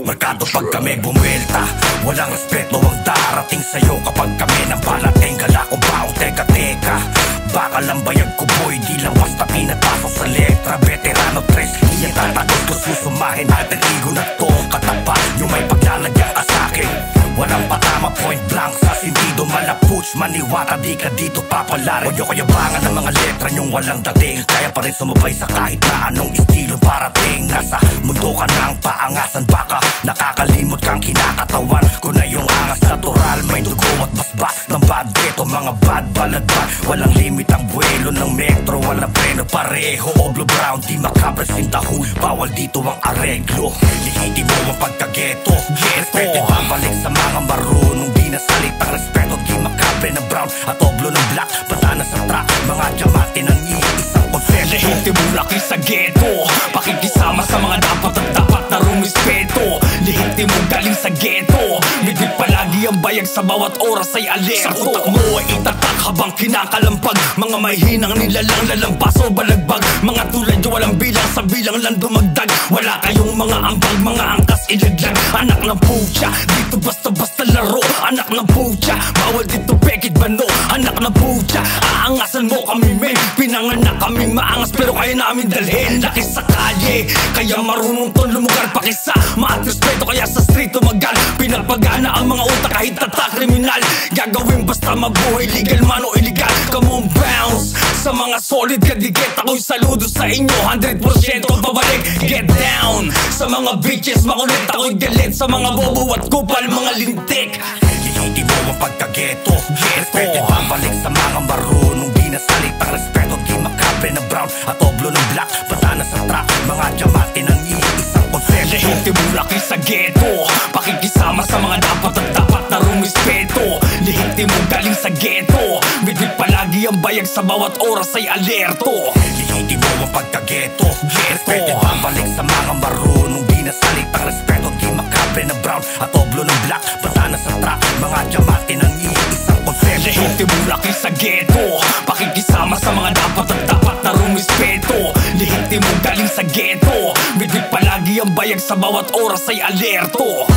Markado pag kami bumwelta, walang respeto ang darating sa'yo kapag kami nang palating. Gala kong baong teka-teka, baka lang bayag ko boy, di lang basta pinapasok sa letra. Veterano tres, iyan tatagos ko susumahin. Alter ego na to, katapat yung may paglalagyan ka sa'kin. Walang patama, point blank sa sindido, malapuch, maniwara, di ka dito papalarin. Huwag yung kayabangan ng mga letra nyong walang dating, kaya pa rin sumabay sa kahit na anong estilo parating. Nasa mundo ka ng paangasan, baka nakakalimot kang kinakatawan ko na yung angas natural. May dugo at basbas ng bad ghetto, mga bad baladbad. Walang limit ang buwelo ng metro, walang preno pareho. Oblo brown, di makabresin dahul, bawal dito ang areglo. Lihiti mo ang pagkageto, respeto babalik sa mga marunong di nasalitang respeto. Di makabre ng brown at oblo ng black, patana sa track, mga diamante ng iisang konsepto. Lihiti mo laki sa ghetto, pakikisama sa mga dapat at dapat na rumispeto. Lihiti mo galing sa ghetto, midwit palagi ang bayag sa bawat oras ay alerto. Sa utak mo ay itatak habang kinakalampag, mga mahinang nilalang lalampas o balagbag. Mga tulad yung walang bilang, sa bilang lang dumagdag. Wala kayong mga ambag, mga angkas ilaglag. Anak ng putya, dito basta-basta laro. Anak ng putya, bawal dito pekit bano. Anak ng putya, aangasan mo kami men. Pinanganak kaming maangas pero kaya namin dalhin. Laki sa kalye, kaya marunong to lumugar. Pakisa, maat respeto kaya sa street tumagal. Pinagpagana ang mga utak kahit tatak kriminal. Gagawin basta mabuhay, legal man o illegal. Come on bounce, sa mga solid kadiget. Ako'y saludo sa inyo, 100% babalik. Get down, sa mga bitches makulit. Ako'y galit sa mga bobo at kupal, mga lintik. Lihiti mo ang pagkageto, respeto babalik sa mga marunong di nasalitang respeto. Di makabre ng brown at oblo ng black, patana sa track, mga diamante ng iisang konsepto. Lihiti mo laki sa ghetto, pakikisama sa mga dapat at dapat na rumispeto. Lihiti mo galing sa ghetto, midwit palagi ang bayag sa bawat oras ay alerto. Lihiti mo ang pagkageto, respeto babalik sa mga marunong di nasalitang respeto. Di makabre ng brown at oblo ng black, patana sa track, mga diamante ng iisang konsepto. Lihiti mo laki sa ghetto, pakikisama sa mga dapat at dapat na rumispeto. Lihiti mo galing sa ghetto, midwit palagi ang bayag sa bawat oras ay alerto.